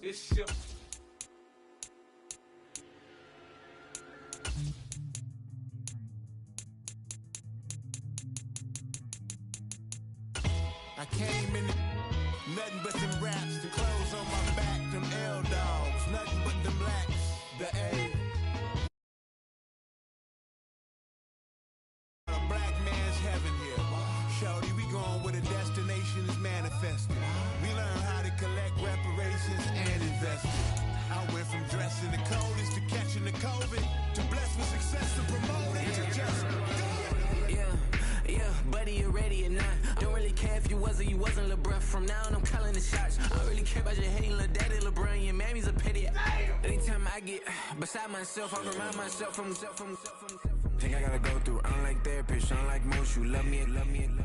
This ship. I came in nothing but them raps, the clothes on my back, them L dogs, nothing but them blacks, the A. A black man's heaven here. Shorty, we going where the destination is manifested. We learn how to collect reparations and invest it. I went from dressing the coldest to catching the COVID, to blessed with success to promote it, to just do it. Yeah, buddy, you ready or not? Don't really care if you was or you wasn't LeBron. From now on, I'm calling the shots. I don't really care about your hating little daddy LeBron. Your mammy's a pity. Anytime I get beside myself, I remind myself from think I gotta go through. I don't like therapists, I don't like most. You love me,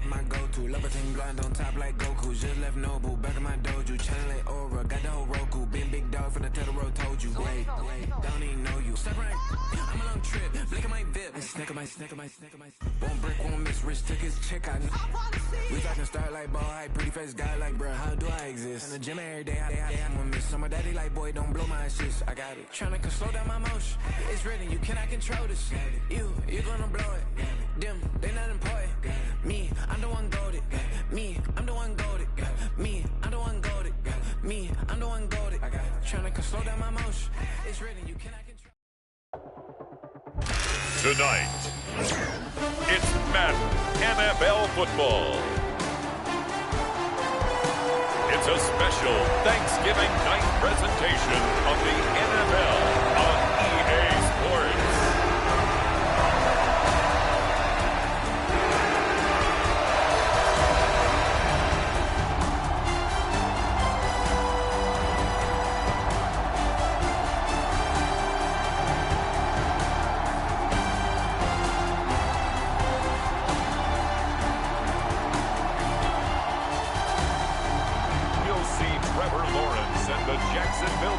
my go-to. Love a thing blind on top like Goku. Just left Noble, back in my dojo. Channel like Aura, got the whole Roku. Been big dog from the Tether Road, told you. Wait, don't even know you. Step right, I'm a long trip. Blink at my VIP. Snack my. Won't break, won't miss. Rich took his chick, I know. We talking start like ball hype. Pretty face guy like, bruh, how do I exist? In the gym every day, I'm gonna miss. So my daddy like, boy, don't blow my assist. I got it. Tryna slow down my motion. It's written, you cannot control this. You gonna blow it. Them, they not important. Me, I'm the one goated. Me, I'm the one goated. Me, I'm the one goated. Me, I'm the one goated. I got it. Tryna slow down my motion. It's written, you cannot control. Tonight, it's Madden NFL football. It's a special Thanksgiving night presentation of the NFL on EA Sports.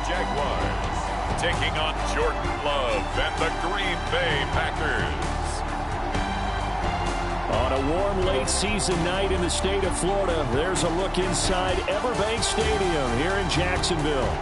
Jaguars taking on Jordan Love and the Green Bay Packers. On a warm late season night in the state of Florida, there's a look inside Everbank Stadium here in Jacksonville.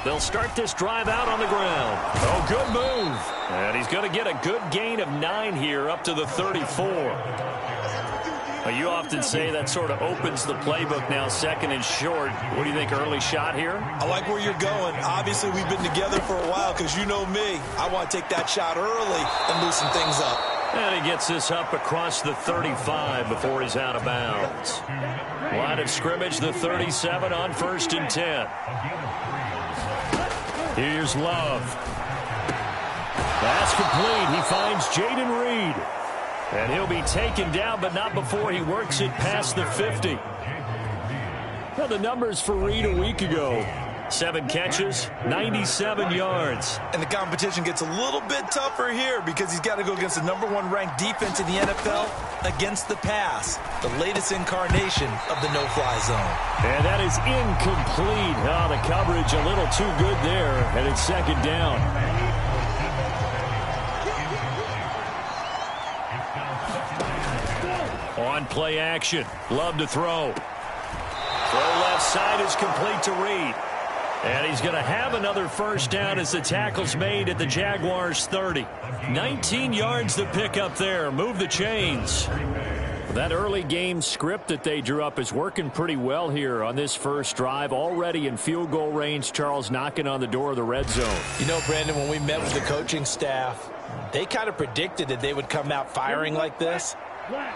They'll start this drive out on the ground. Oh, good move. And he's going to get a good gain of 9 here up to the 34. Well, you often say that sort of opens the playbook now, second and short. What do you think, early shot here? I like where you're going. Obviously, we've been together for a while because you know me. I want to take that shot early and loosen things up. And he gets this up across the 35 before he's out of bounds. Line of scrimmage, the 37 on 1st and 10. Here's Love. That's complete. He finds Jaden Reed. And he'll be taken down, but not before he works it past the 50. Well, the numbers for Reed a week ago. 7 catches, 97 yards. And the competition gets a little bit tougher here because he's got to go against the #1 ranked defense in the NFL against the pass, the latest incarnation of the no-fly zone. And that is incomplete. Oh, the coverage a little too good there, and it's 2nd down. On play action, Love to throw. Throw left side is complete to Reed. And he's going to have another 1st down as the tackle's made at the Jaguars' 30. 19 yards to pick up there. Move the chains. That early game script that they drew up is working pretty well here on this first drive. Already in field goal range, Charles knocking on the door of the red zone. You know, Brandon, when we met with the coaching staff, they kind of predicted that they would come out firing like this.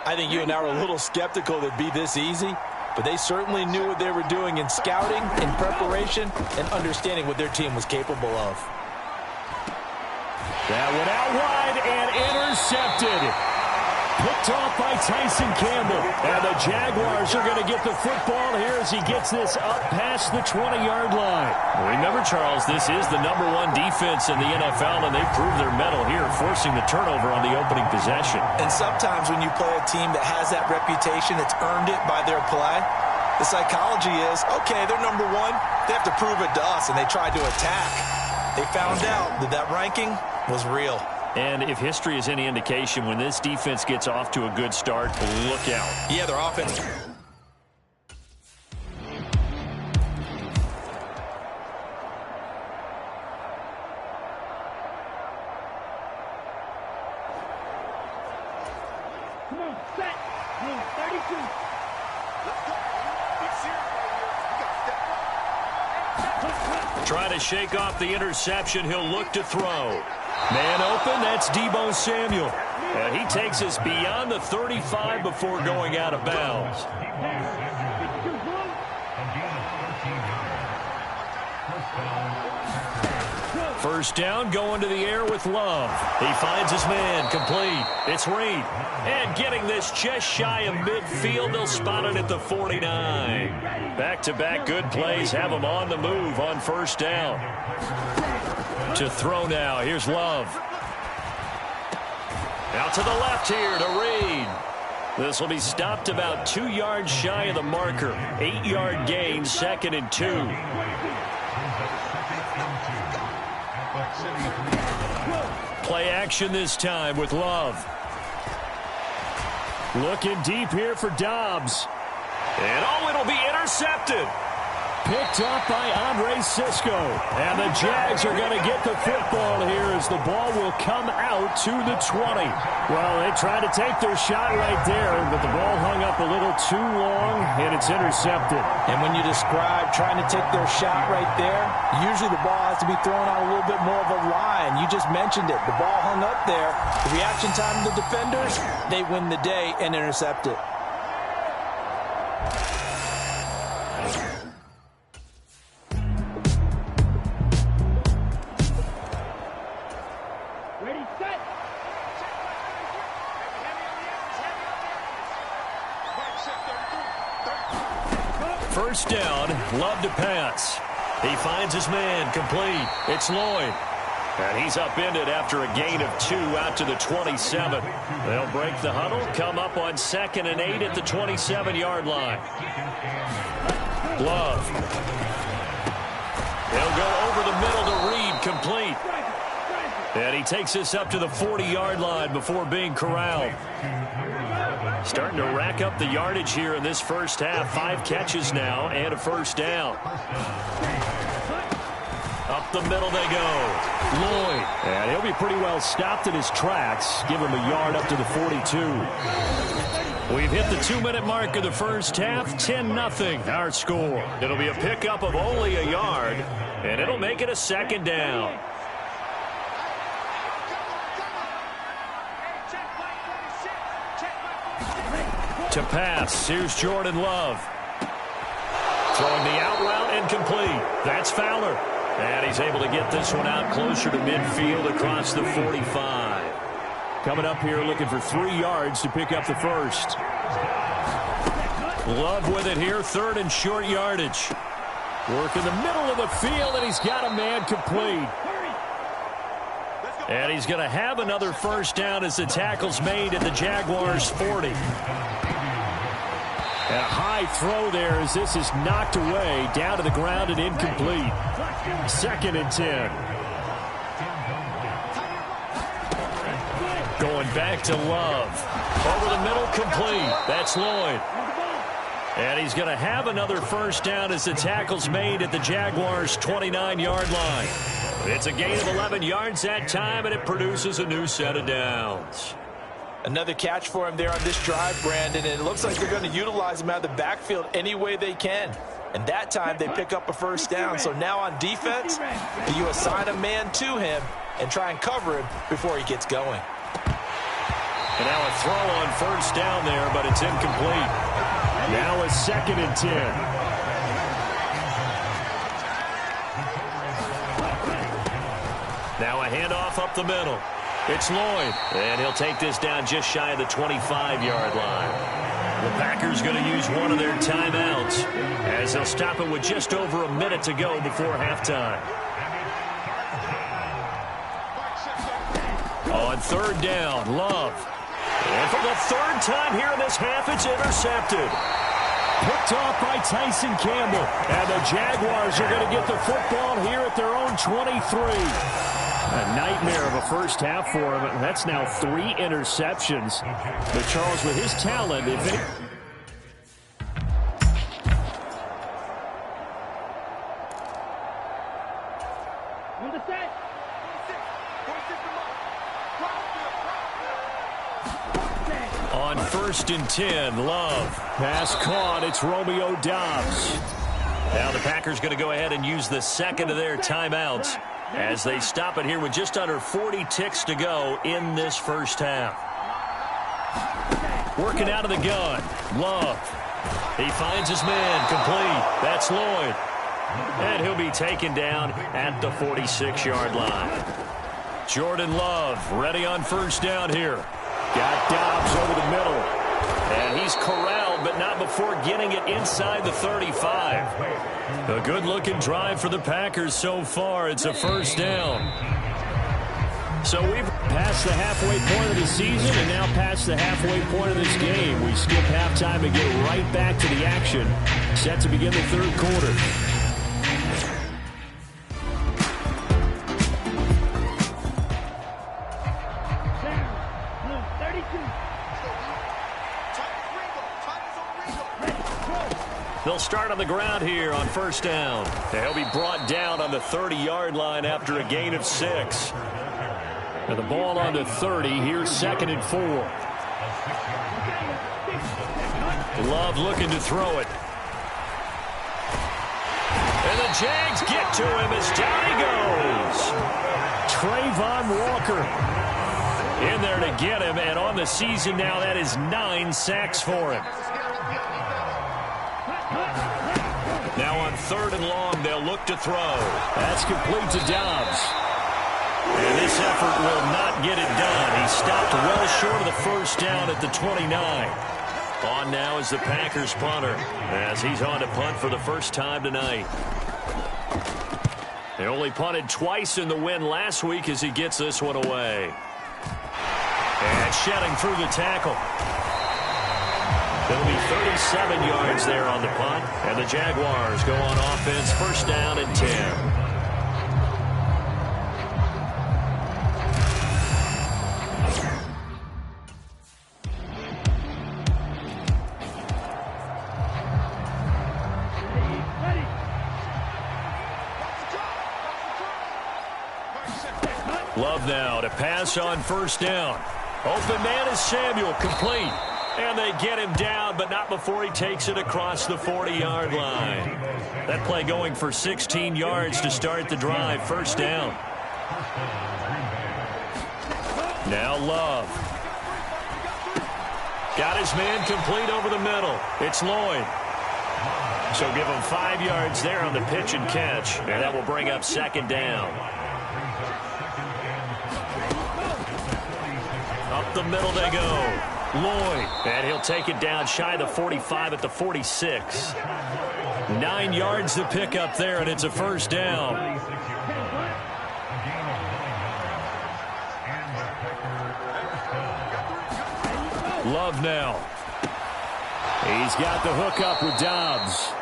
I think you and I were a little skeptical that it'd be this easy. But they certainly knew what they were doing in scouting, in preparation, and understanding what their team was capable of. That went out wide and intercepted. Picked off by Tyson Campbell. And the Jaguars are going to get the football here as he gets this up past the 20-yard line. Remember, Charles, this is the #1 defense in the NFL, and they proved their mettle here, forcing the turnover on the opening possession. And sometimes when you play a team that has that reputation, it's earned it by their play. The psychology is, okay, they're #1. They have to prove it to us, and they tried to attack. They found out that that ranking was real. And if history is any indication, when this defense gets off to a good start, look out. Yeah, their offense. Come on, set. 32. Let's go. Big series right here. We got to step up. Try to shake off the interception. He'll look to throw. Man open, that's Deebo Samuel. And he takes us beyond the 35 before going out of bounds. First down, going to the air with Love. He finds his man, complete. It's Reed. And getting this just shy of midfield, they'll spot it at the 49. Back-to-back good plays have him on the move on first down. To throw now, here's Love. Out to the left here to Reed. This will be stopped about 2 yards shy of the marker. 8-yard gain, 2nd and 2. Play action this time with Love. Looking deep here for Dobbs. And it'll be intercepted. Picked up by Andre Cisco. And the Jags are going to get the football here as the ball will come out to the 20. Well, they tried to take their shot right there, but the ball hung up a little too long, and it's intercepted. And when you describe trying to take their shot right there, usually the ball has to be thrown on a little bit more of a line. You just mentioned it. The ball hung up there. The reaction time of the defenders, they win the day and intercept it. First down, Love to pass. He finds his man, complete. It's Lloyd. And he's upended after a gain of 2 out to the 27. They'll break the huddle, come up on 2nd and 8 at the 27-yard line. Love. He'll go over the middle to Reed, complete. And he takes this up to the 40-yard line before being corralled. Starting to rack up the yardage here in this first half. 5 catches now and a first down. Up the middle they go. Lloyd. And he'll be pretty well stopped in his tracks. Give him a yard up to the 42. We've hit the 2-minute mark of the first half. 10-0 our score. It'll be a pickup of only a yard, and it'll make it a 2nd down. To pass, here's Jordan Love. Throwing the out route incomplete. That's Fowler. And he's able to get this one out closer to midfield across the 45. Coming up here looking for 3 yards to pick up the first. Love with it here, 3rd and short yardage. Work in the middle of the field, and he's got a man complete. And he's going to have another first down as the tackle's made at the Jaguars' 40. And a high throw there as this is knocked away, down to the ground and incomplete. 2nd and 10. Going back to Love. Over the middle, complete. That's Lloyd. And he's going to have another first down as the tackle's made at the Jaguars' 29-yard line. It's a gain of 11 yards that time, and it produces a new set of downs. Another catch for him there on this drive, Brandon, and it looks like they're going to utilize him out of the backfield any way they can. And that time they pick up a first down. So now on defense, you assign a man to him and try and cover him before he gets going. And now a throw on first down there, but it's incomplete. Now a 2nd and 10. Now a handoff up the middle. It's Lloyd, and he'll take this down just shy of the 25-yard line. The Packers going to use one of their timeouts as they'll stop it with just over a minute to go before halftime. On third down, Love. And for the third time here in this half, it's intercepted. Picked off by Tyson Campbell. And the Jaguars are going to get the football here at their own 23. A nightmare of a first half for him. That's now 3 interceptions. But Charles, with his talent, if it... On 1st and 10, Love. Pass caught. It's Romeo Doubs. Now the Packers going to go ahead and use the second of their timeouts as they stop it here with just under 40 ticks to go in this first half. Working out of the gun, Love. He finds his man, complete. That's Lloyd. And he'll be taken down at the 46-yard line. Jordan Love ready on first down here. Got Doubs over the middle. And he's corralled, but not before getting it inside the 35. A good-looking drive for the Packers so far. It's a first down. So we've passed the halfway point of the season and now past the halfway point of this game. We skip halftime and get right back to the action. Set to begin the third quarter. They'll start on the ground here on first down. They'll be brought down on the 30-yard line after a gain of 6. And the ball on the 30. Here's 2nd and 4. Love looking to throw it. And the Jags get to him as down he goes. Trayvon Walker in there to get him. And on the season now, that is 9 sacks for him. Now on 3rd and long, they'll look to throw. That's complete to Doubs. And this effort will not get it done. He stopped well short of the first down at the 29. On now is the Packers punter as he's on to punt for the first time tonight. They only punted twice in the win last week as he gets this one away. And shedding through the tackle. It'll be 37 yards there on the punt. And the Jaguars go on offense, first down and 10. Love now to pass on first down. Open man is Samuel, complete. And they get him down, but not before he takes it across the 40-yard line. That play going for 16 yards to start the drive. First down. Now Love. Got his man complete over the middle. It's Lloyd. So give him 5 yards there on the pitch and catch. And that will bring up 2nd down. Up the middle they go. Lloyd, and he'll take it down shy of the 45 at the 46. 9 yards to pick up there, and it's a first down. Love now. He's got the hook up with Doubs.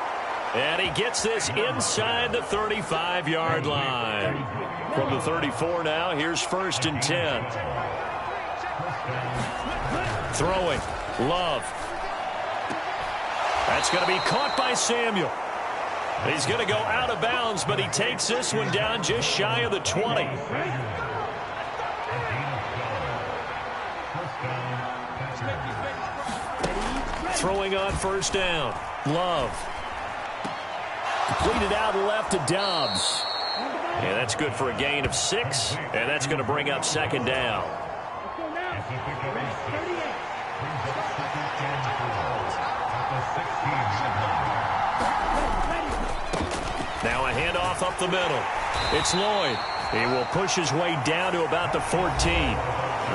And he gets this inside the 35-yard line. From the 34 now, here's 1st and 10. Throwing. Love. That's going to be caught by Samuel. He's going to go out of bounds, but he takes this one down just shy of the 20. Throwing on first down. Love. Completed out left to Doubs. And that's good for a gain of 6. And that's going to bring up 2nd down. Now a handoff up the middle. It's Lloyd. He will push his way down to about the 14.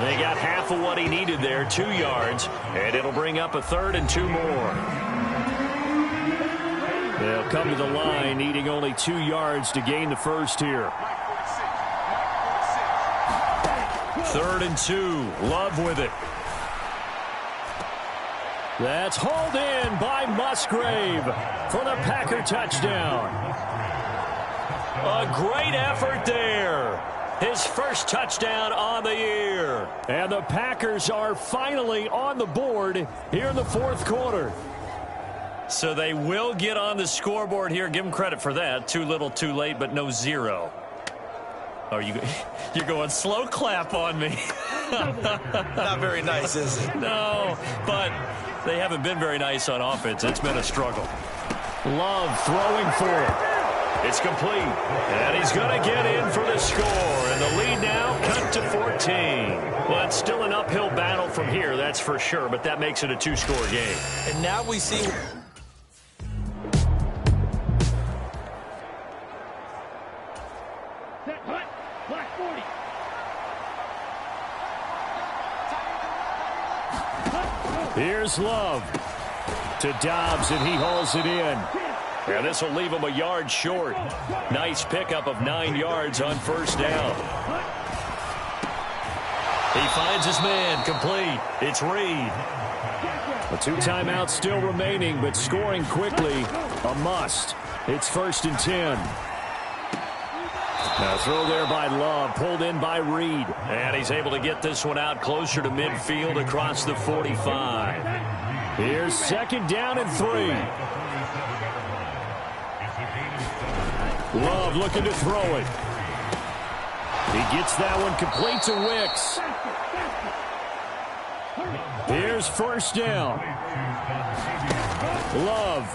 They got half of what he needed there, 2 yards, and it'll bring up a 3rd and 2 more. They'll come to the line, needing only 2 yards to gain the first here. 3rd and 2. Love with it. That's hauled in by Musgrave for the Packer touchdown. A great effort there. His first touchdown on the year. And the Packers are finally on the board here in the 4th quarter. So they will get on the scoreboard here. Give them credit for that. Too little, too late, but no 0. Oh, you're going slow clap on me. Not very nice, is it? No, but they haven't been very nice on offense. It's been a struggle. Love throwing for it. It's complete. And he's going to get in for the score. And the lead now cut to 14. Well, it's still an uphill battle from here, that's for sure. But that makes it a 2-score game. And now we see... Here's Love to Dobbs, and he hauls it in. And this will leave him a yard short. Nice pickup of 9 yards on first down. He finds his man, complete. It's Reed. A 2 timeouts still remaining, but scoring quickly, a must. It's 1st and 10. Now throw there by Love, pulled in by Reed. And he's able to get this one out closer to midfield across the 45. Here's 2nd down and 3. Love looking to throw it. He gets that one complete to Wicks. Here's 1st down. Love.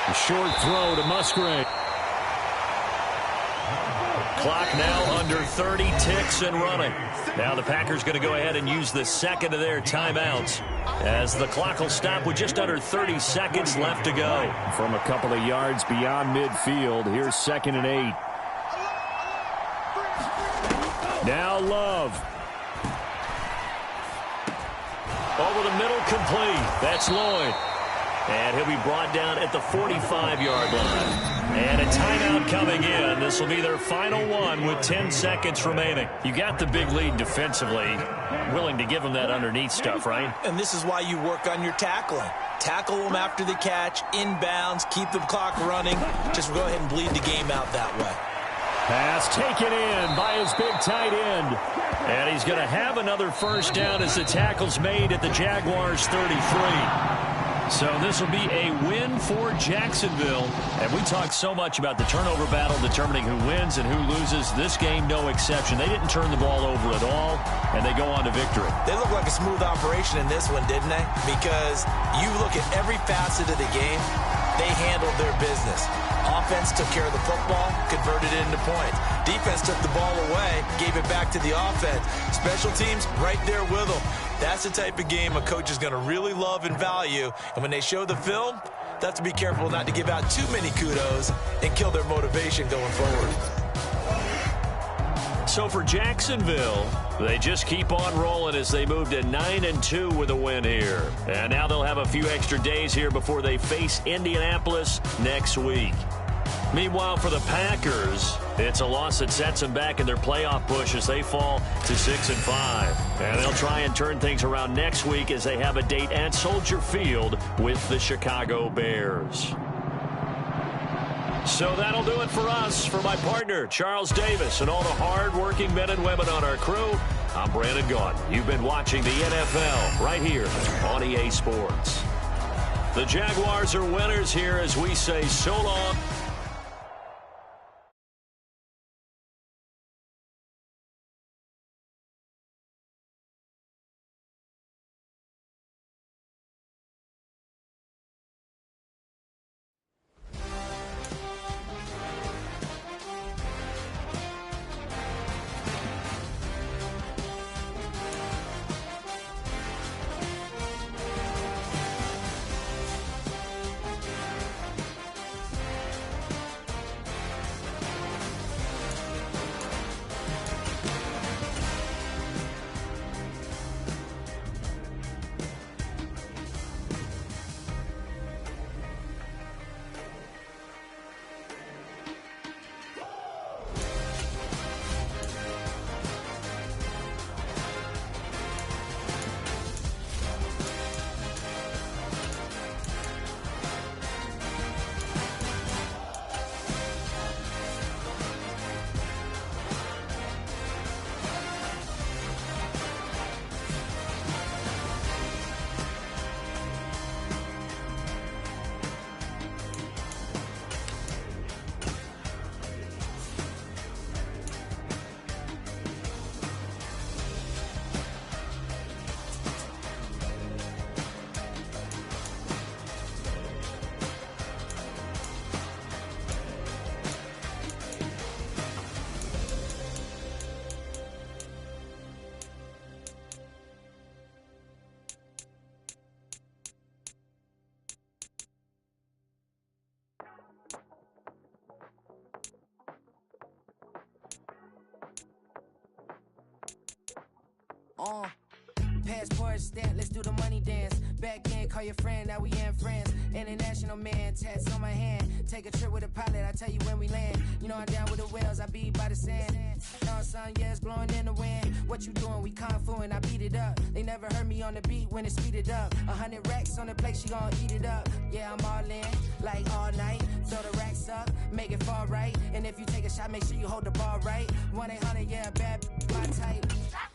A short throw to Musgrave. Clock now under 30 ticks and running. Now the Packers going to go ahead and use the 2nd of their timeouts as the clock will stop with just under 30 seconds left to go. From a couple of yards beyond midfield, here's 2nd and 8. Now Love. Over the middle, complete. That's Lloyd. And he'll be brought down at the 45-yard line. And a timeout coming in. This will be their final one with 10 seconds remaining. You got the big lead defensively. Willing to give them that underneath stuff, right? And this is why you work on your tackling. Tackle them after the catch, inbounds, keep the clock running. Just go ahead and bleed the game out that way. Pass taken in by his big tight end. And he's going to have another first down as the tackle's made at the Jaguars' 33. So this will be a win for Jacksonville. And we talked so much about the turnover battle determining who wins and who loses. This game, no exception. They didn't turn the ball over at all, and they go on to victory. They look like a smooth operation in this one, didn't they? Because you look at every facet of the game, they handled their business. Offense took care of the football, converted it into points. Defense took the ball away, gave it back to the offense. Special teams right there with them. That's the type of game a coach is going to really love and value. And when they show the film, they have to be careful not to give out too many kudos and kill their motivation going forward. So for Jacksonville, they just keep on rolling as they move to 9-2 with a win here. And now they'll have a few extra days here before they face Indianapolis next week. Meanwhile, for the Packers, it's a loss that sets them back in their playoff push as they fall to 6-5. And they'll try and turn things around next week as they have a date at Soldier Field with the Chicago Bears. So that'll do it for us. For my partner, Charles Davis, and all the hard-working men and women on our crew, I'm Brandon Gaudin. You've been watching the NFL right here on EA Sports. The Jaguars are winners here as we say so long. passport stamp, let's do the money dance. Back in, call your friend, now we in France. International man, tats on my hand. Take a trip with a pilot, I tell you when we land. You know I'm down with the whales, I be by the sand. No sun, yeah, it's blowing in the wind. What you doing? We kung fu and I beat it up. They never heard me on the beat when it's speeded up. 100 racks on the plate, she gon' eat it up. Yeah, I'm all in, like all night. Throw the racks up, make it fall right. And if you take a shot, make sure you hold the ball right. 1-800, yeah, bad, my type.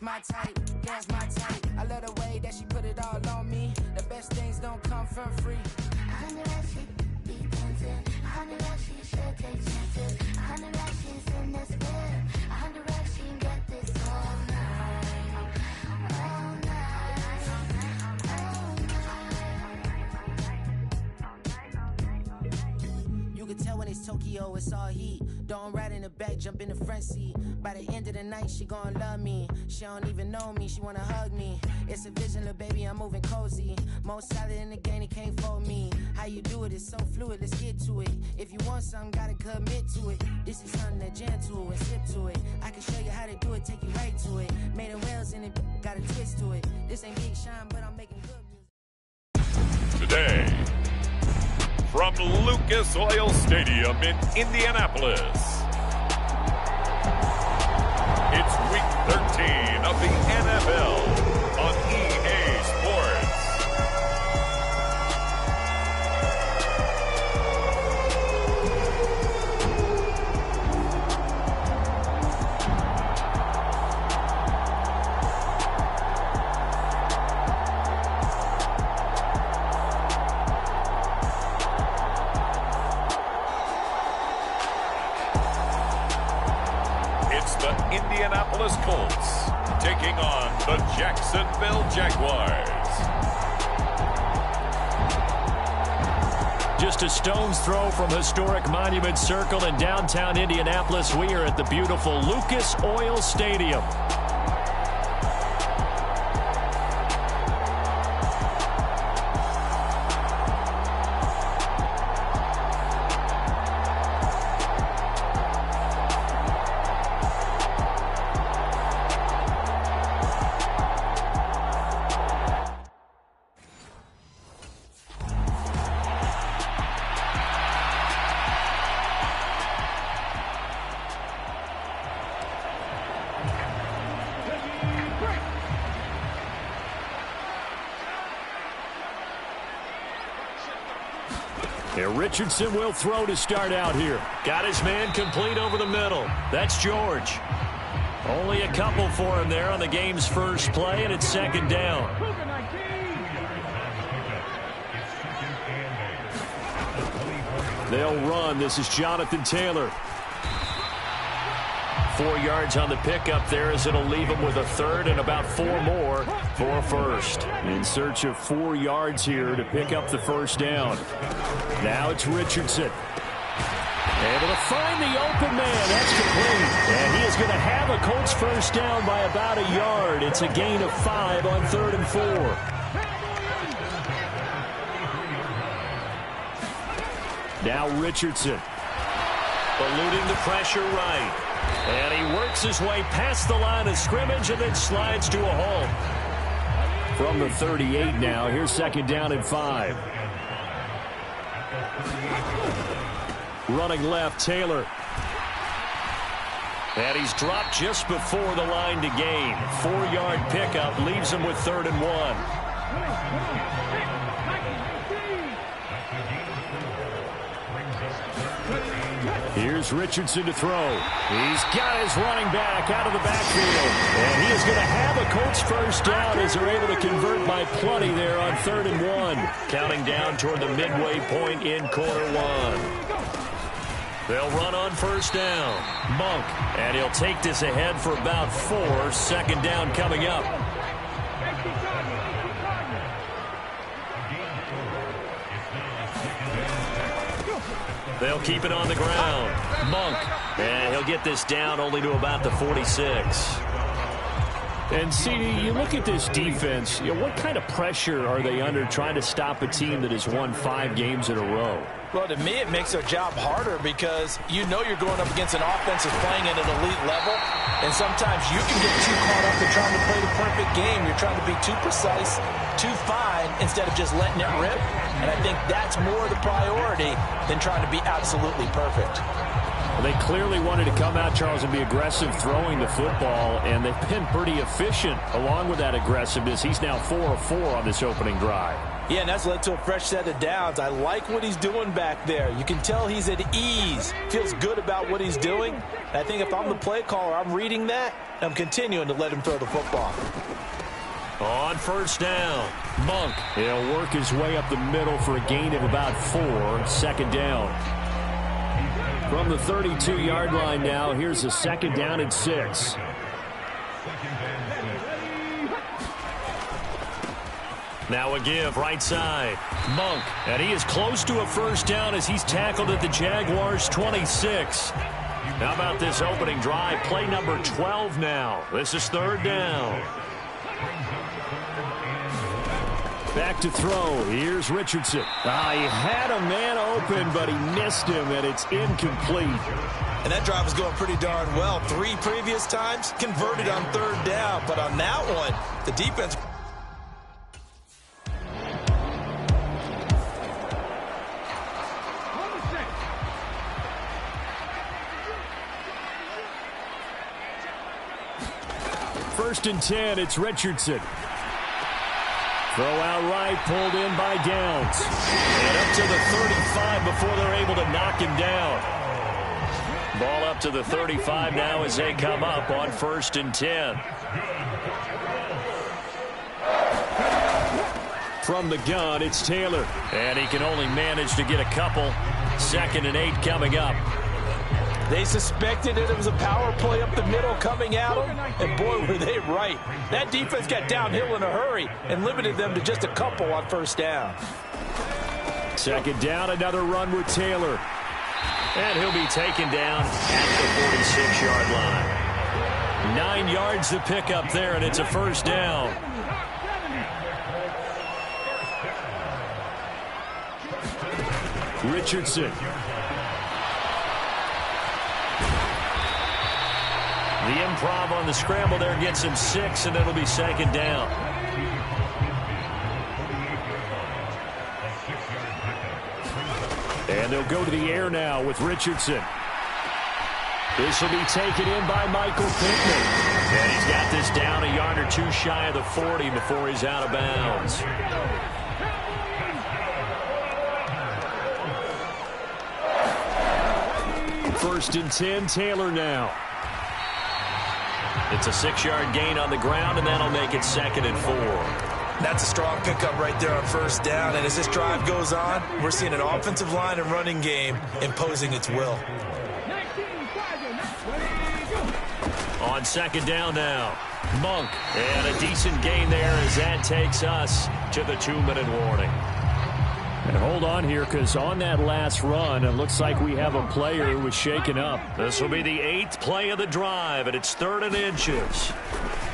My type, yeah, it's my type. I love the way that she put it all on me. The best things don't come for free. 100 racks, she be tempted. 100 racks, she should take chances. 100 racks, she's in this bed. 100 racks, she can get this all night. All night. All night. You can tell when it's Tokyo, it's all heat. Don't ride in the back, jump in the front seat. By the end of the night, she gon' love me. She don't even know me, she wanna hug me. It's a vision, little baby, I'm moving cozy. Most solid in the game, he can't fold me. How you do it, it's so fluid, let's get to it. If you want something, gotta commit to it. This is something that jam to and sip to it. I can show you how to do it, take you right to it. Made of whales in it, got a twist to it. This ain't Big Sean, but I'm making good music. Today, from Lucas Oil Stadium in Indianapolis, it's Week 13 of the NFL on EA Sports. Indianapolis Colts taking on the Jacksonville Jaguars. Just a stone's throw from historic Monument Circle in downtown Indianapolis. We are at the beautiful Lucas Oil Stadium. Richardson will throw to start out here. Got his man complete over the middle. That's George. Only a couple for him there on the game's first play, and it's second down. They'll run. This is Jonathan Taylor. 4 yards on the pickup there as it'll leave him with a third and about 4 more for a first. In search of 4 yards here to pick up the first down. Now it's Richardson. Able to find the open man. That's complete. And he is going to have a Colts first down by about a yard. It's a gain of 5 on 3rd and 4. Now Richardson. Eluding the pressure right. And he works his way past the line of scrimmage and then slides to a halt. From the 38 now, here's second down and 5. Running left, Taylor. And he's dropped just before the line to gain. 4-yard pickup leaves him with 3rd and 1. Here's Richardson to throw. He's got his running back out of the backfield. And he is going to have a Colts first down as they're able to convert by plenty there on 3rd and 1. Counting down toward the midway point in quarter 1. They'll run on first down. Monk. And he'll take this ahead for about 4. Second down coming up. They'll keep it on the ground. Monk. And he'll get this down only to about the 46. And, CD, you look at this defense, what kind of pressure are they under trying to stop a team that has won 5 games in a row? Well, to me, it makes their job harder because you know you're going up against an offense that's playing at an elite level, and sometimes you can get too caught up in trying to play the perfect game. You're trying to be too precise, too fine, instead of just letting it rip, and I think that's more the priority than trying to be absolutely perfect. Well, they clearly wanted to come out, Charles, and be aggressive throwing the football, and they've been pretty efficient along with that aggressive. He's now 4 of 4 on this opening drive. Yeah, and that's led to a fresh set of downs. I like what he's doing back there. You can tell he's at ease, feels good about what he's doing. And I think if I'm the play caller, I'm reading that, and I'm continuing to let him throw the football. On first down, Monk. He'll work his way up the middle for a gain of about 4. Second down. From the 32-yard line now, here's a second down and 6. Now a give, right side. Monk, and he is close to a first down as he's tackled at the Jaguars' 26. How about this opening drive? Play number 12 now. This is third down. Back to throw. Here's Richardson. He had a man open, but he missed him, and it's incomplete. And that drive was going pretty darn well. 3 previous times, converted on third down. But on that one, the defense... First and 10, it's Richardson. Throw out right, pulled in by Downs. And up to the 35 before they're able to knock him down. Ball up to the 35 now as they come up on first and 10. From the gun, it's Taylor. And he can only manage to get a couple. Second and 8 coming up. They suspected it was a power play up the middle coming at them, and boy, were they right. That defense got downhill in a hurry and limited them to just a couple on first down. Second down, another run with Taylor. And he'll be taken down at the 46-yard line. 9 yards to pick up there, and it's a first down. Richardson. The improv on the scramble there gets him 6, and it'll be second down. And they'll go to the air now with Richardson. This will be taken in by Michael Pittman. And he's got this down a yard or 2 shy of the 40 before he's out of bounds. First and 10, Taylor now. It's a 6-yard gain on the ground, and that'll make it second and 4. That's a strong pickup right there on first down, and as this drive goes on, we're seeing an offensive line and running game imposing its will. On second down now, Monk, and a decent gain there as that takes us to the 2-minute warning. And hold on here, because on that last run, it looks like we have a player who was shaken up. This will be the 8th play of the drive, and it's 3rd and inches.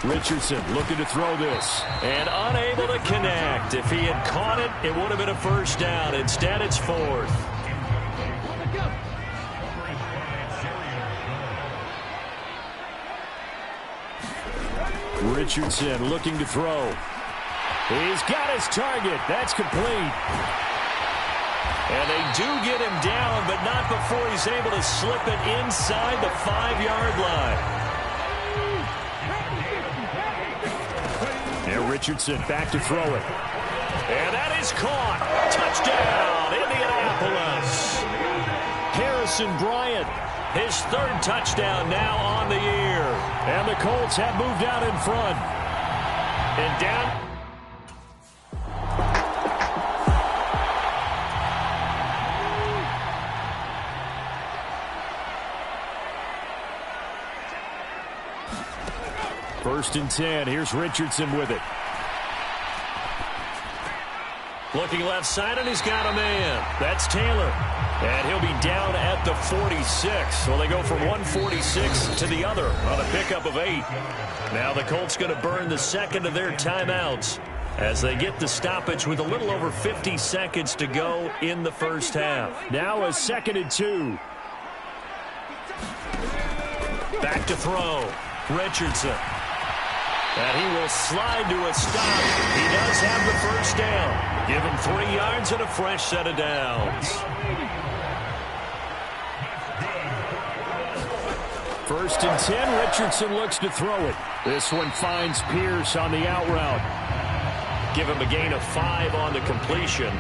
Richardson looking to throw this, and unable to connect. If he had caught it, it would have been a first down. Instead, it's 4th. Richardson looking to throw. He's got his target. That's complete. And they do get him down, but not before he's able to slip it inside the 5-yard line. And Richardson back to throw it. And that is caught. Touchdown, Indianapolis. Harrison Bryant, his 3rd touchdown now on the year. And the Colts have moved out in front. And down. First and 10. Here's Richardson with it. Looking left side, and he's got a man. That's Taylor. And he'll be down at the 46. Well, they go from 146 to the other on a pickup of 8. Now the Colts going to burn the second of their timeouts. as they get the stoppage with a little over 50 seconds to go in the first half. Now a 2nd and 2. Back to throw. Richardson. And he will slide to a stop. He does have the first down. Give him 3 yards and a fresh set of downs. 1st and 10. Richardson looks to throw it. This one finds Pierce on the out route. Give him a gain of 5 on the completion,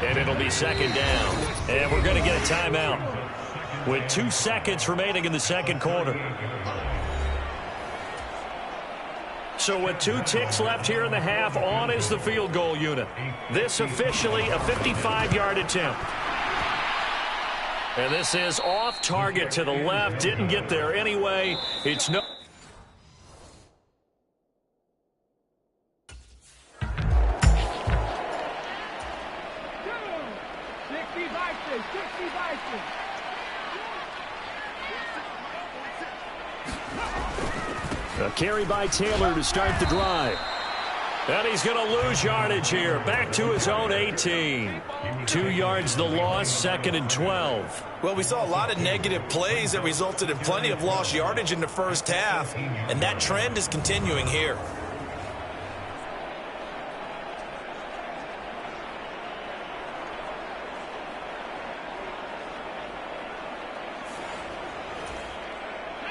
and it'll be 2nd down. And we're going to get a timeout with 2 seconds remaining in the 2nd quarter. So with 2 ticks left here in the half, on is the field goal unit. This officially a 55-yard attempt. And this is off target to the left. Didn't get there anyway. It's no... A carry by Taylor to start the drive. And he's going to lose yardage here. Back to his own 18. 2 yards the loss, 2nd and 12. Well, we saw a lot of negative plays that resulted in plenty of lost yardage in the first half, and that trend is continuing here.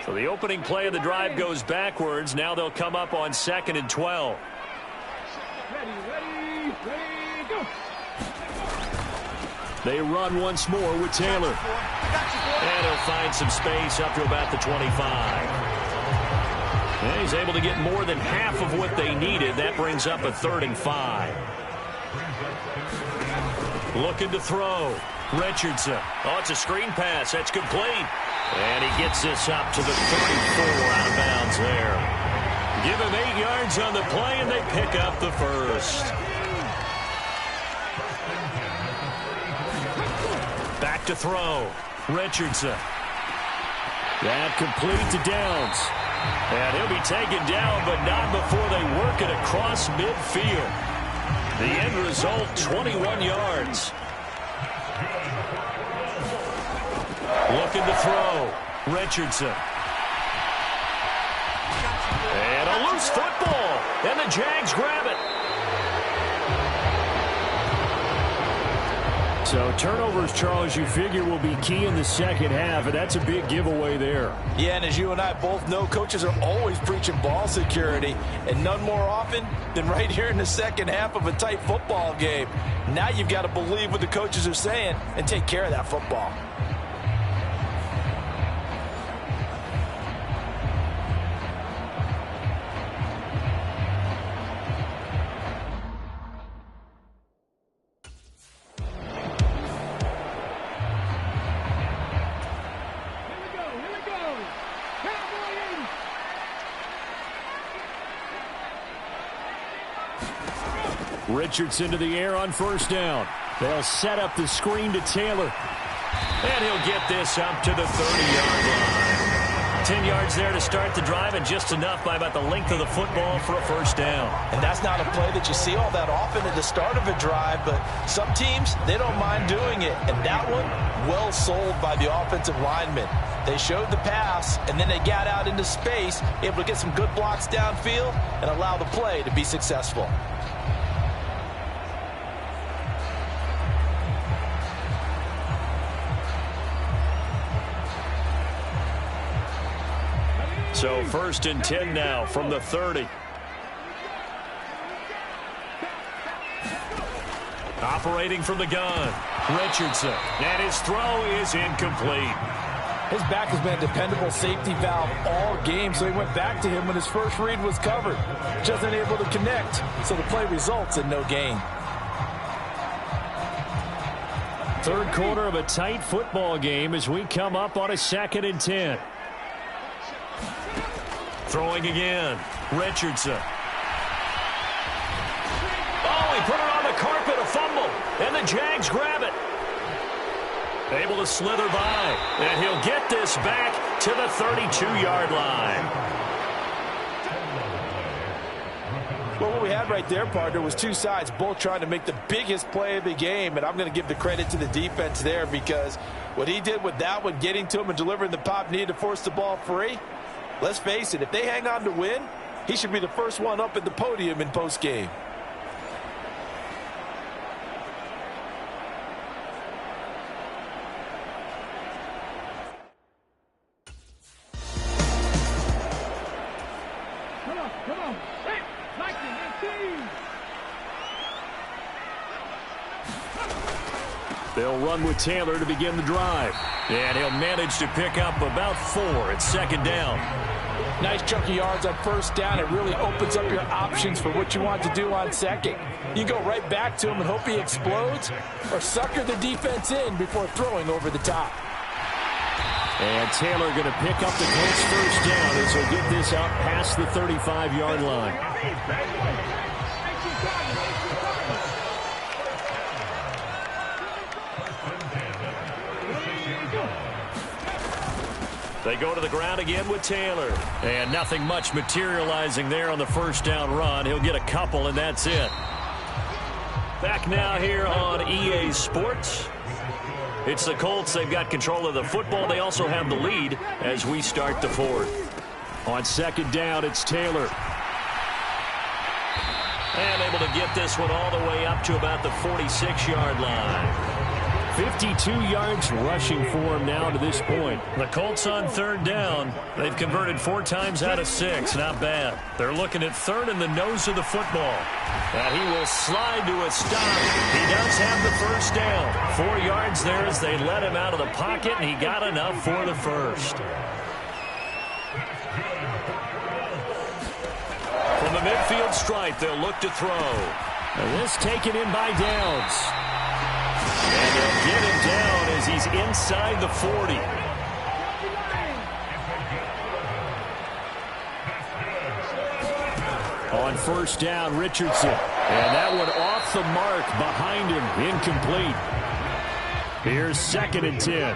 So the opening play of the drive goes backwards. Now they'll come up on 2nd and 12. Ready, go. They run once more with Taylor. And he'll find some space up to about the 25. And he's able to get more than half of what they needed. That brings up a 3rd and 5. Looking to throw. Richardson. Oh, it's a screen pass. That's complete. And he gets this up to the 34, out of bounds there. Give him 8 yards on the play, and they pick up the first. Back to throw. Richardson. That complete to Downs. And he'll be taken down, but not before they work it across midfield. The end result, 21 yards. Looking to throw. Richardson. And a loose football. And the Jags grab it. So turnovers, Charles, you figure will be key in the second half, and that's a big giveaway there. Yeah, and as you and I both know, coaches are always preaching ball security, and none more often than right here in the second half of a tight football game. Now you've got to believe what the coaches are saying and take care of that football. Richardson to the air on first down. They'll set up the screen to Taylor. And he'll get this up to the 30-yard line. 10 yards there to start the drive, and just enough by about the length of the football for a first down. And that's not a play that you see all that often at the start of a drive, but some teams, they don't mind doing it. And that one, well sold by the offensive lineman. They showed the pass, and then they got out into space, able to get some good blocks downfield and allow the play to be successful. So 1st and 10 now from the 30. Operating from the gun, Richardson. And his throw is incomplete. His back has been a dependable safety valve all game, so he went back to him when his first read was covered. Just unable to connect, so the play results in no gain. Third quarter of a tight football game as we come up on a 2nd and 10. Throwing again. Richardson. Oh, he put it on the carpet, a fumble. And the Jags grab it. Able to slither by. And he'll get this back to the 32-yard line. Well, what we have right there, partner, was two sides both trying to make the biggest play of the game, and I'm going to give the credit to the defense there because what he did with that one, getting to him and delivering the pop needed to force the ball free, let's face it, if they hang on to win, he should be the first one up at the podium in postgame. Come on. Hey, Lightning and team. They'll run with Taylor to begin the drive. And he'll manage to pick up about 4 at second down. Nice chunky yards on first down. It really opens up your options for what you want to do on second. You go right back to him and hope he explodes, or sucker the defense in before throwing over the top. And Taylor going to pick up the Colts first down as he'll get this out past the 35-yard line. They go to the ground again with Taylor. And nothing much materializing there on the first down run. He'll get a couple, and that's it. Back now here on EA Sports. It's the Colts. They've got control of the football. They also have the lead as we start the fourth. On second down, it's Taylor. And able to get this one all the way up to about the 46-yard line. 52 yards rushing for him now to this point. The Colts on third down. They've converted 4 times out of 6. Not bad. They're looking at third in the nose of the football. And he will slide to a stop. He does have the first down. 4 yards there as they let him out of the pocket, and he got enough for the first. From the midfield stripe, they'll look to throw. And this taken in by Downs. And they'll get him down as he's inside the 40. On first down, Richardson. And that one off the mark behind him, incomplete. Here's second and 10.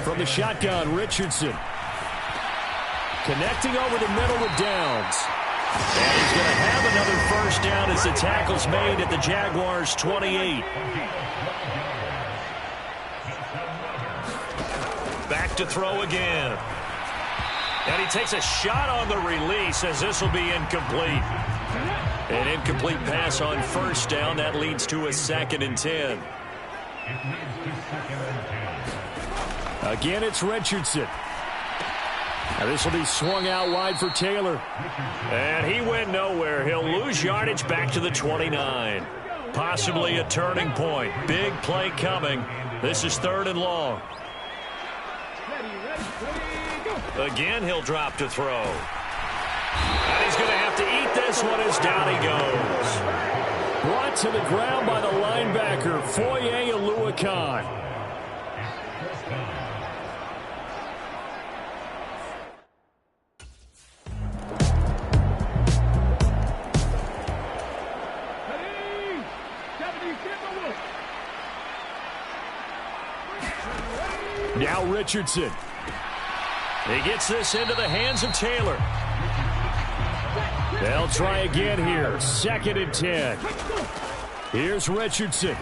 From the shotgun, Richardson. Connecting over the middle with Downs. And he's going to have another first down as the tackle's made at the Jaguars' 28. Back to throw again. And he takes a shot on the release as this will be incomplete. An incomplete pass on first down. That leads to a second and 10. Again, it's Richardson. Now this will be swung out wide for Taylor. And he went nowhere. He'll lose yardage back to the 29. Possibly a turning point. Big play coming. This is third and long. Again, he'll drop to throw. And he's going to have to eat this one as down he goes. Brought to the ground by the linebacker, Foye Oluwakan. Now Richardson. He gets this into the hands of Taylor. They'll try again here. Second and 10. Here's Richardson.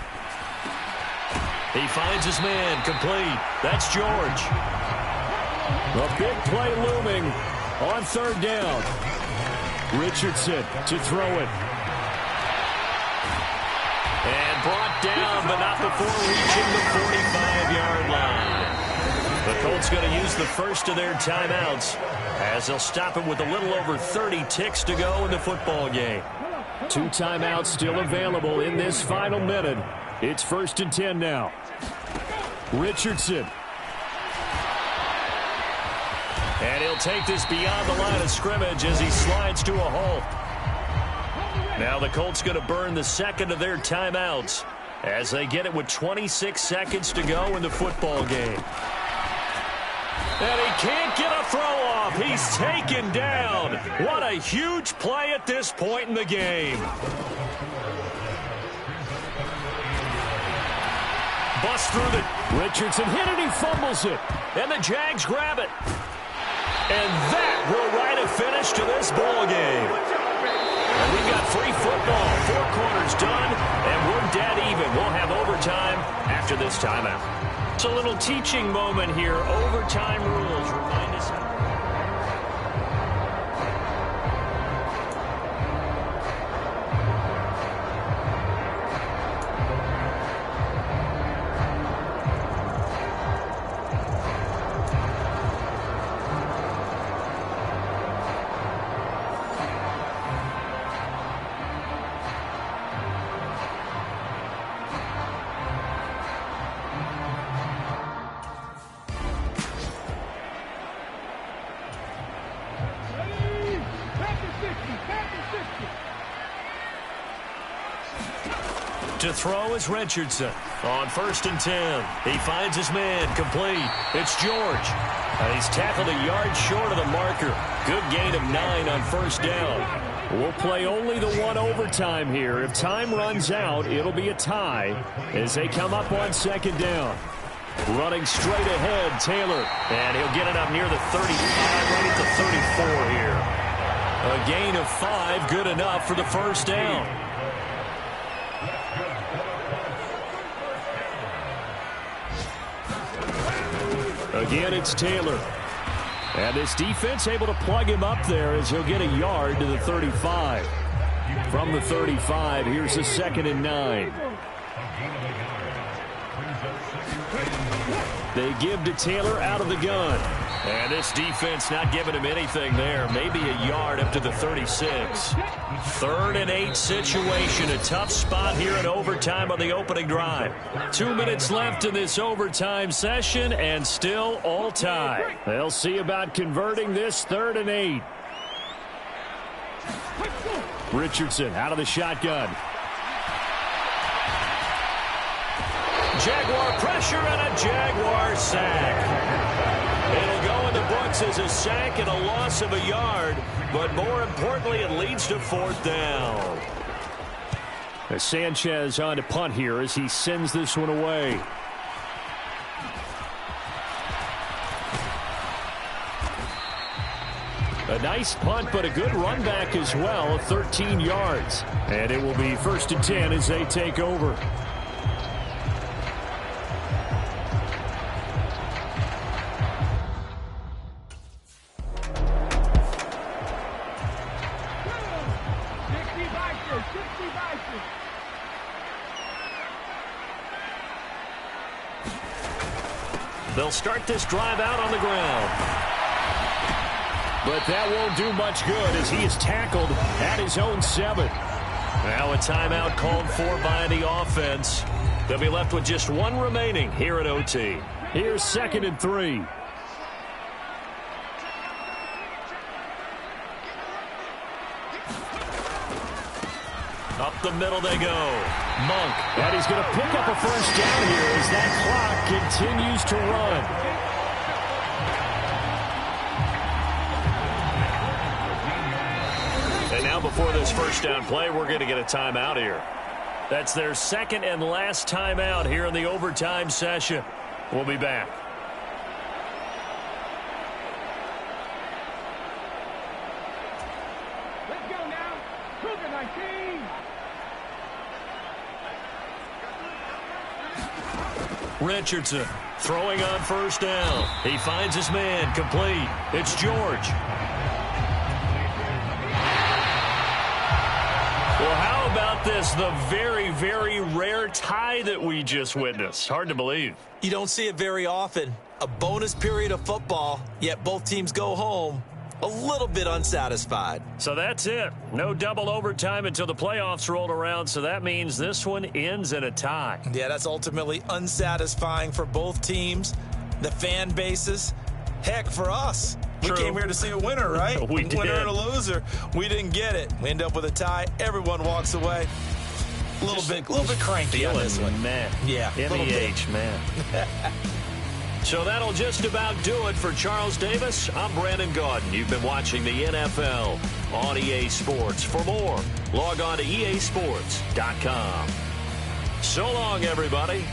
He finds his man. Complete. That's George. A big play looming on third down. Richardson to throw it. And brought down, but not before reaching the 45-yard line. The Colts going to use the first of their timeouts as they'll stop it with a little over 30 ticks to go in the football game. 2 timeouts still available in this final minute. It's first and 10 now. Richardson. And he'll take this beyond the line of scrimmage as he slides to a halt. Now the Colts going to burn the second of their timeouts as they get it with 26 seconds to go in the football game. And he can't get a throw off. He's taken down. What a huge play at this point in the game. Bust through the... Richardson hit it. He fumbles it. And the Jags grab it. And that will write a finish to this ball game. And we've got free football, 4 quarters done, and we're dead even. We'll have overtime after this timeout. It's a little teaching moment here. Overtime rules remind us. To throw is Richardson on 1st and 10. He finds his man complete. It's George. And he's tackled a yard short of the marker. Good gain of 9 on 1st down. We'll play only the 1 overtime here. If time runs out, it'll be a tie as they come up on 2nd down. Running straight ahead, Taylor. And he'll get it up near the 35, right at the 34 here. A gain of 5, good enough for the 1st down. Again, it's Taylor. And this defense able to plug him up there as he'll get a yard to the 35. From the 35, here's the 2nd and 9. They give to Taylor out of the gun. And this defense not giving him anything there. Maybe a yard up to the 36. 3rd and 8 situation. A tough spot here in overtime on the opening drive. 2 minutes left in this overtime session and still all tie. They'll see about converting this 3rd and 8. Richardson out of the shotgun. Jaguar pressure and a Jaguar sack. It'll go in the books as a sack and a loss of a yard, but more importantly, it leads to 4th down. As Sanchez on to punt here as he sends this one away. A nice punt, but a good run back as well, 13 yards. And it will be 1st and 10 as they take over. They'll start this drive out on the ground. But that won't do much good as he is tackled at his own 7. Now a timeout called for by the offense. They'll be left with just 1 remaining here at OT. Here's 2nd and 3. Up the middle they go. Monk. And he's going to pick up a 1st down here as that clock continues to run. And now before this 1st down play, we're going to get a timeout here. That's their 2nd and last timeout here in the overtime session. We'll be back. Let's go now. Cougar 19. Richardson throwing on 1st down. He finds his man complete. It's George. Well, how about this? The very, very rare tie that we just witnessed. Hard to believe. You don't see it very often. A bonus period of football, yet both teams go home a little bit unsatisfied. So that's it. No double overtime until the playoffs rolled around, so that means this one ends in a tie. Yeah, that's ultimately unsatisfying for both teams, the fan bases. Heck, for us. True. We came here to see a winner, right? We did. Winner and a loser. We didn't get it. We end up with a tie. Everyone walks away. A little bit cranky on this one. Man. Yeah. MEH, man. So that'll just about do it for Charles Davis. I'm Brandon Gaudin. You've been watching the NFL on EA Sports. For more, log on to easports.com. So long, everybody.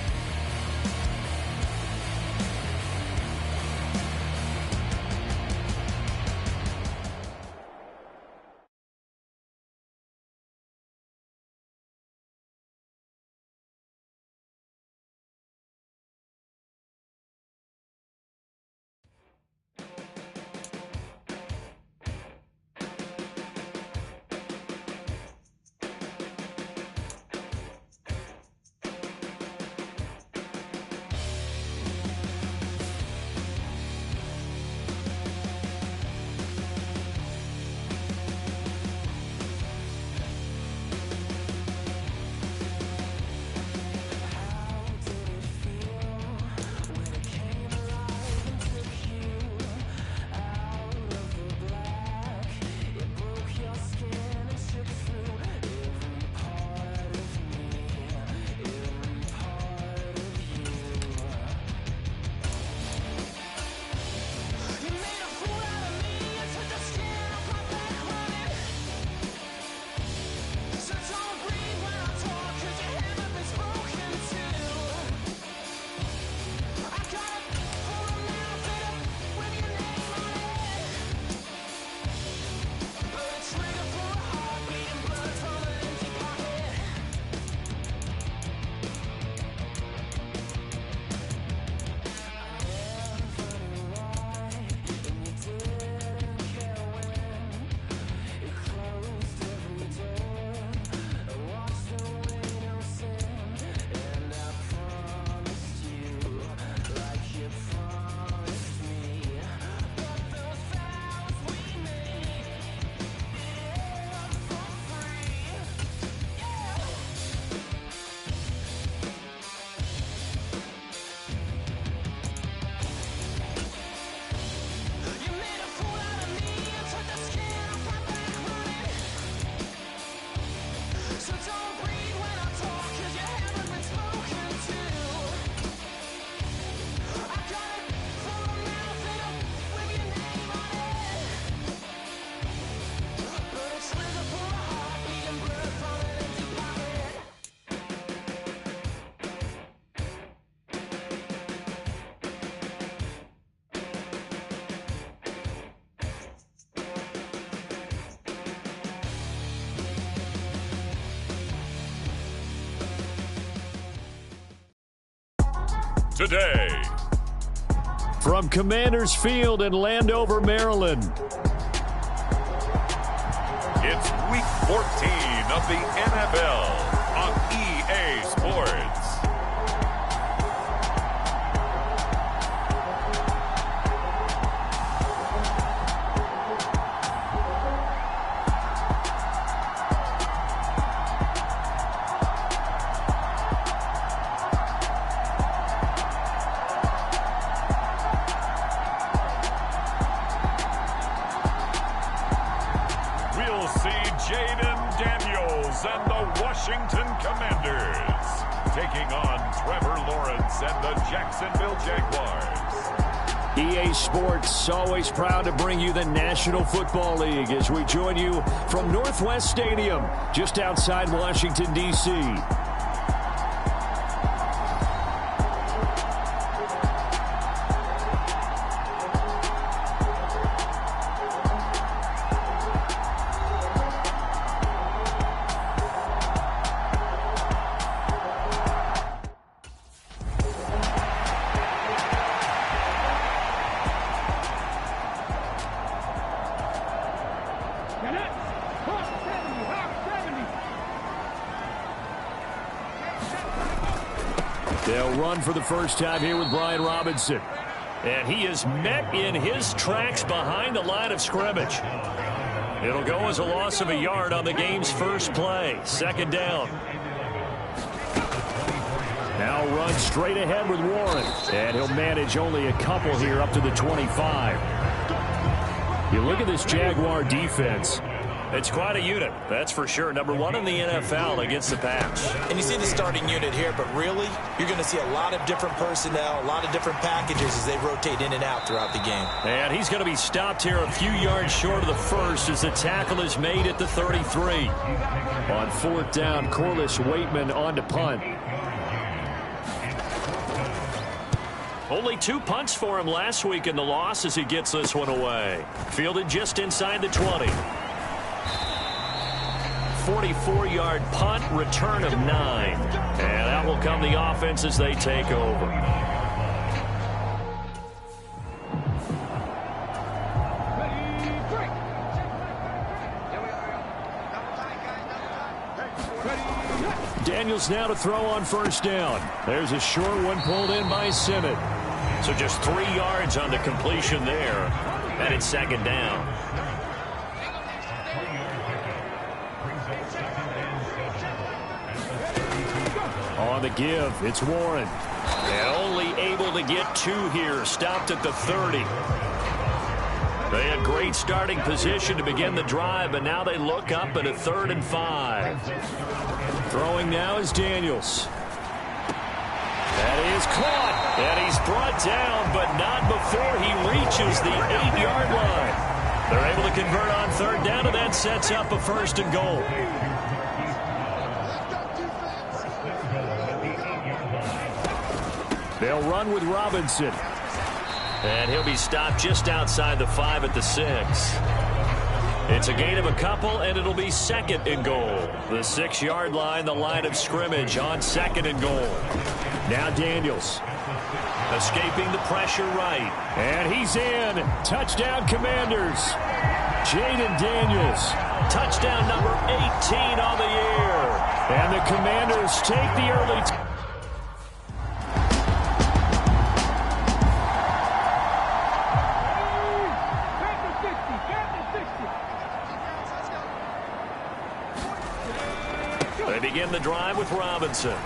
today. From Commanders Field in Landover, Maryland. It's Week 14 of the NFL on EA Sports. And the Washington Commanders taking on Trevor Lawrence and the Jacksonville Jaguars. EA Sports, always proud to bring you the National Football League as we join you from Northwest Stadium, just outside Washington, D.C. They'll run for the first time here with Brian Robinson. And he is met in his tracks behind the line of scrimmage. It'll go as a loss of a yard on the game's first play. Second down. Now run straight ahead with Warren. And he'll manage only a couple here up to the 25. You look at this Jaguar defense. It's quite a unit, that's for sure. Number one in the NFL against the pass. And you see the starting unit here, but really, you're going to see a lot of different personnel, a lot of different packages as they rotate in and out throughout the game. And he's going to be stopped here a few yards short of the first as the tackle is made at the 33. On fourth down, Corliss Waitman on to punt. Only 2 punts for him last week in the loss as he gets this one away. Fielded just inside the 20. 44-yard punt, return of 9. And that will come the offense as they take over. Daniels now to throw on first down. There's a short one pulled in by Simmons. So just 3 yards on the completion there. And it's second down. On the give, it's Warren. And only able to get 2 here. Stopped at the 30. They had great starting position to begin the drive, but now they look up at a 3rd and 5. Throwing now is Daniels. That is caught. And he's brought down, but not before he reaches the 8-yard line. They're able to convert on 3rd down, and that sets up a 1st and goal. They'll run with Robinson. And he'll be stopped just outside the 5 at the 6. It's a gain of a couple, and it'll be 2nd and goal. The 6-yard line, the line of scrimmage on 2nd and goal. Now Daniels. Escaping the pressure right. And he's in. Touchdown, Commanders. Jaden Daniels. Touchdown number 18 on the year. And the Commanders take the early... They begin the drive with Robinson.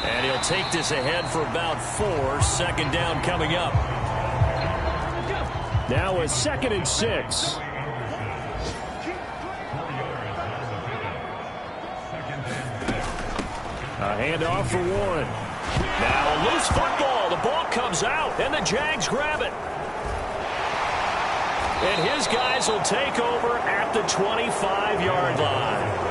And he'll take this ahead for about 4. 2nd down coming up. Now a 2nd and 6. A handoff for Warren. Now a loose football. The ball comes out, and the Jags grab it. And his guys will take over at the 25-yard line.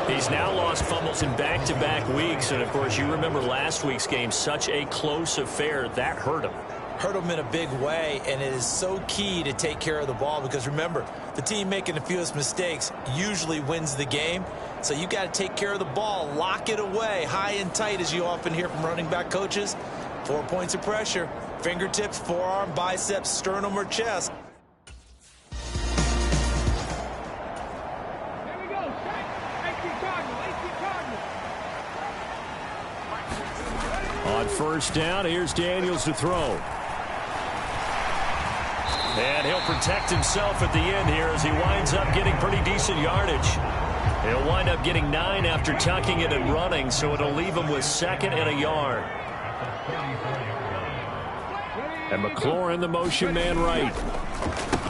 He's now lost fumbles in back-to-back weeks, and of course you remember last week's game, such a close affair. That hurt him. hurt them in a big way, and it is so key to take care of the ball because, remember, the team making the fewest mistakes usually wins the game. So you got to take care of the ball, lock it away, high and tight, as you often hear from running back coaches. 4 points of pressure, fingertips, forearm, biceps, sternum, or chest. On first down, here's Daniels to throw. And he'll protect himself at the end here as he winds up getting pretty decent yardage. He'll wind up getting 9 after tucking it and running, so it'll leave him with 2nd and a yard. And McLaurin, the motion man right.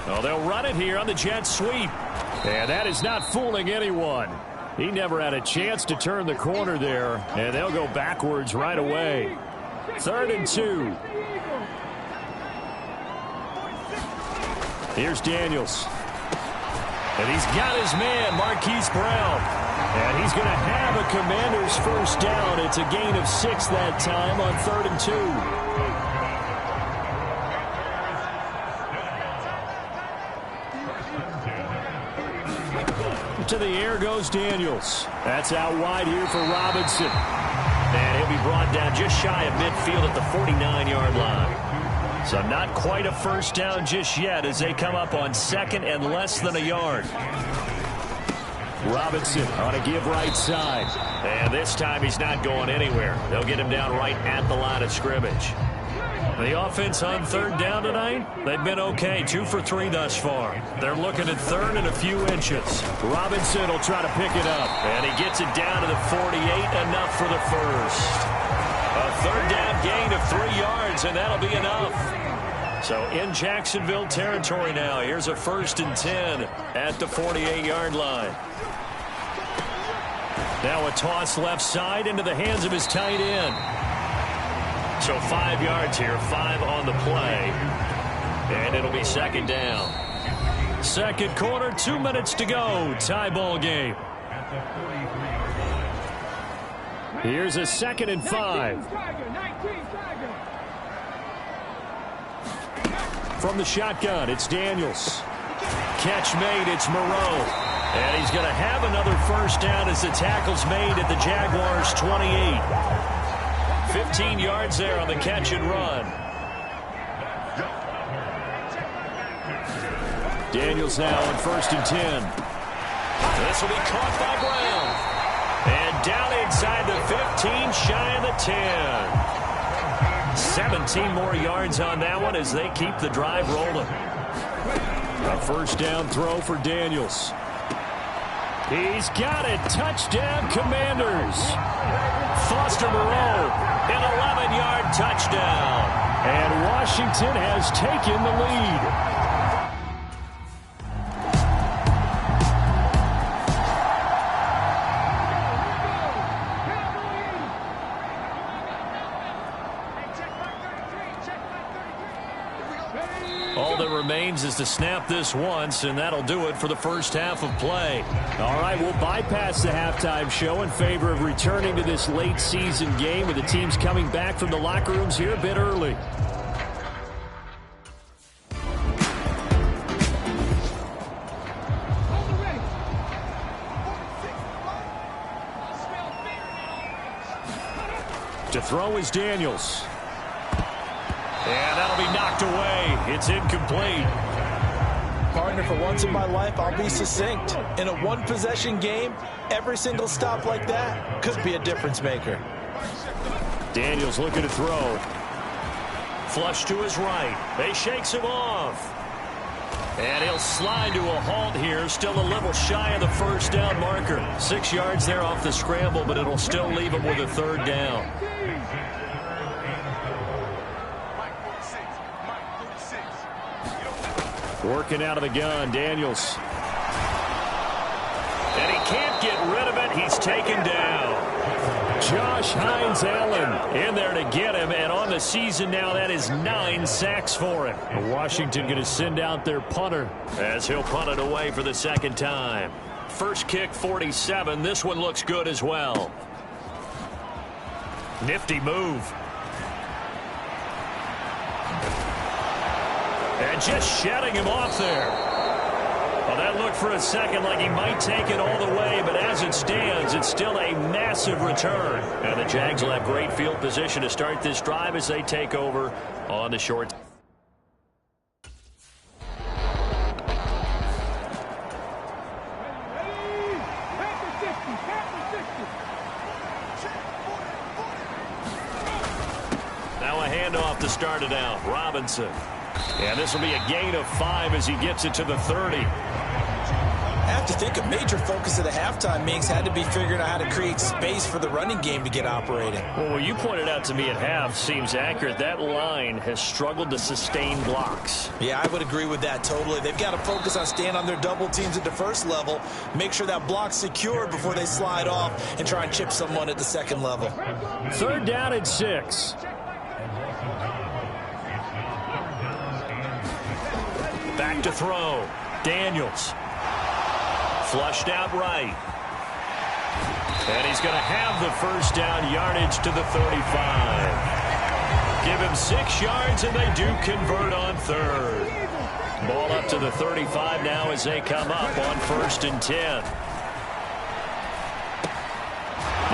Oh, they'll run it here on the jet sweep. And that is not fooling anyone. He never had a chance to turn the corner there, and they'll go backwards right away. 3rd and 2. Here's Daniels. And he's got his man, Marquise Brown. And he's going to have a Commanders first down. It's a gain of 6 that time on 3rd and 2. To the air goes Daniels. That's out wide here for Robinson. And he'll be brought down just shy of midfield at the 49-yard line. So not quite a first down just yet as they come up on 2nd and less than a yard. Robinson on a give right side. And this time he's not going anywhere. They'll get him down right at the line of scrimmage. The offense on 3rd down tonight, they've been okay. 2 for 3 thus far. They're looking at 3rd and a few inches. Robinson will try to pick it up. And he gets it down to the 48, enough for the first. A 3rd down gain of 3 yards, and that'll be enough. So in Jacksonville territory now, here's a 1st and 10 at the 48-yard line. Now a toss left side into the hands of his tight end. So 5 yards here, 5 on the play. And it'll be 2nd down. 2nd quarter, 2 minutes to go. Tie ball game. Here's a 2nd and 5. From the shotgun, it's Daniels. Catch made, it's Moreau. And he's going to have another first down as the tackle's made at the Jaguars' 28. 15 yards there on the catch and run. Daniels now on 1st and 10. This will be caught by Brown. And down inside the 15, shy of the 10. 17 more yards on that one as they keep the drive rolling. A first down throw for Daniels. He's got it. Touchdown, Commanders. Foster Moreau, an 11-yard touchdown. And Washington has taken the lead. All that remains is to snap this once, and that'll do it for the first half of play. All right, we'll bypass the halftime show in favor of returning to this late season game with the teams coming back from the locker rooms here a bit early. To throw is Daniels. And that'll be knocked away. It's incomplete. Partner, for once in my life, I'll be succinct. In a one-possession game, every single stop like that could be a difference maker. Daniels looking to throw. Flush to his right. They shakes him off. And he'll slide to a halt here. Still a little shy of the first down marker. 6 yards there off the scramble, but it'll still leave him with a 3rd down. Working out of the gun, Daniels. And he can't get rid of it. He's taken down. Josh Hines-Allen in there to get him. And on the season now, that is 9 sacks for him. Washington going to send out their punter as he'll punt it away for the 2nd time. First kick, 47. This one looks good as well. Nifty move. And just shutting him off there. Well, that looked for a second like he might take it all the way, but as it stands, it's still a massive return. And the Jags will have great field position to start this drive as they take over on the short. Now a handoff to start it out. Robinson. And this will be a gain of 5 as he gets it to the 30. I have to think a major focus of the halftime meetings had to be figuring out how to create space for the running game to get operating. Well, what you pointed out to me at half seems accurate. That line has struggled to sustain blocks. Yeah, I would agree with that totally. They've got to focus on staying on their double teams at the first level, make sure that block's secured before they slide off and try and chip someone at the second level. 3rd down and 6. Back to throw. Daniels. Flushed out right. And he's going to have the first down yardage to the 35. Give him 6 yards, and they do convert on 3rd. Ball up to the 35 now as they come up on 1st and 10.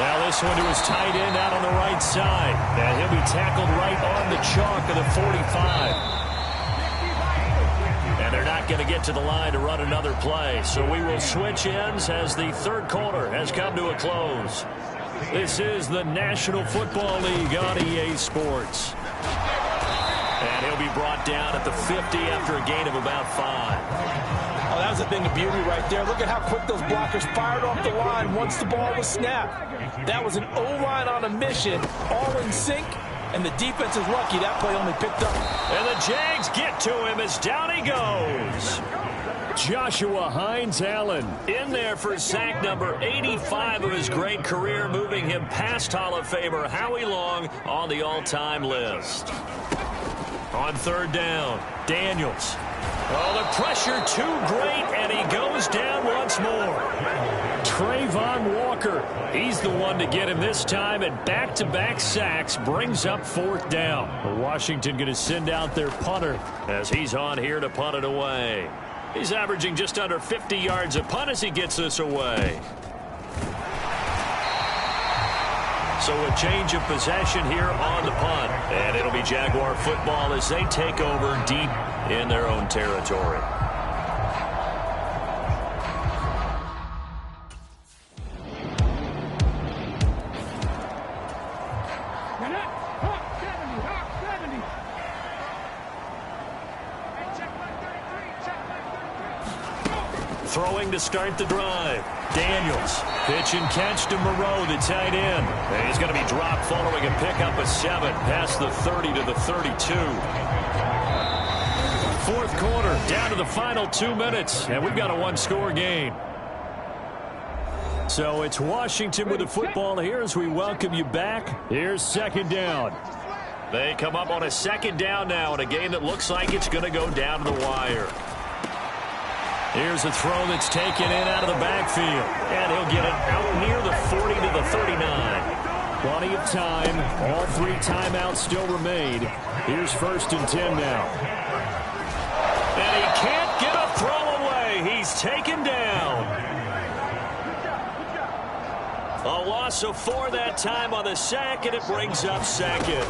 Now this one to his tight end out on the right side. And he'll be tackled right on the chalk of the 45. And they're not going to get to the line to run another play. So we will switch ends as the 3rd quarter has come to a close. This is the National Football League on EA Sports. And he'll be brought down at the 50 after a gain of about 5. Oh, that was a thing of beauty right there. Look at how quick those blockers fired off the line once the ball was snapped. That was an O-line on a mission, all in sync. And the defense is lucky that play only picked up. And the Jags get to him as down he goes. Joshua Hines-Allen in there for sack number 85 of his great career, moving him past Hall of Famer Howie Long on the all-time list. On 3rd down, Daniels. Oh, the pressure too great, and he goes down once more. Trayvon Walker, he's the one to get him this time, and back-to-back sacks brings up 4th down. Washington going to send out their punter as he's on here to punt it away. He's averaging just under 50 yards a punt as he gets this away. So a change of possession here on the punt, and it'll be Jaguar football as they take over deep in their own territory. Throwing to start the drive. Daniels. Pitch and catch to Moreau, the tight end. And he's going to be dropped following a pickup of 7 past the 30 to the 32. 4th quarter, down to the final 2 minutes, and we've got a 1-score game. So it's Washington with the football here as we welcome you back. Here's 2nd down. They come up on a 2nd down now in a game that looks like it's going to go down to the wire. Here's a throw that's taken in out of the backfield. And he'll get it out near the 40 to the 39. Plenty of time. All 3 timeouts still remain. Here's 1st and 10 now. And he can't get a throw away. He's taken down. A loss of 4 that time on the sack, and it brings up 2nd.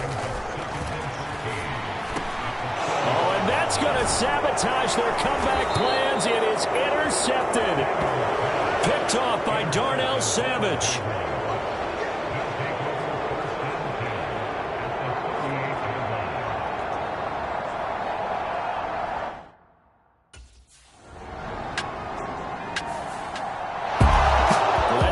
That's going to sabotage their comeback plans. It is intercepted. Picked off by Darnell Savage.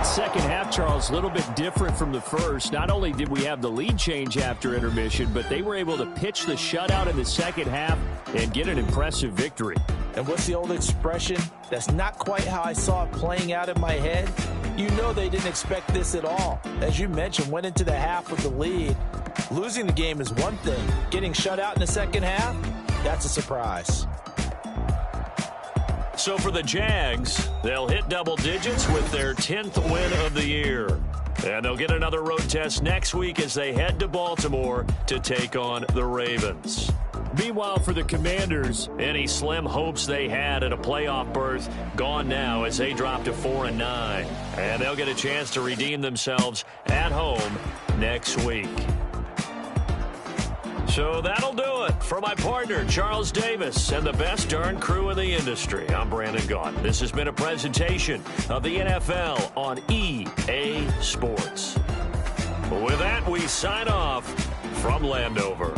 Second half, Charles, a little bit different from the first. Not only did we have the lead change after intermission, but they were able to pitch the shutout in the second half and get an impressive victory. And what's the old expression? That's not quite how I saw it playing out in my head. You know they didn't expect this at all. As you mentioned, went into the half with the lead. Losing the game is one thing. Getting shut out in the second half, that's a surprise. So for the Jags, they'll hit double digits with their 10th win of the year. And they'll get another road test next week as they head to Baltimore to take on the Ravens. Meanwhile, for the Commanders, any slim hopes they had at a playoff berth gone now as they drop to 4-9. And they'll get a chance to redeem themselves at home next week. So that'll do it. For my partner, Charles Davis, and the best darn crew in the industry, I'm Brandon Gaudin. This has been a presentation of the NFL on EA Sports. With that, we sign off from Landover.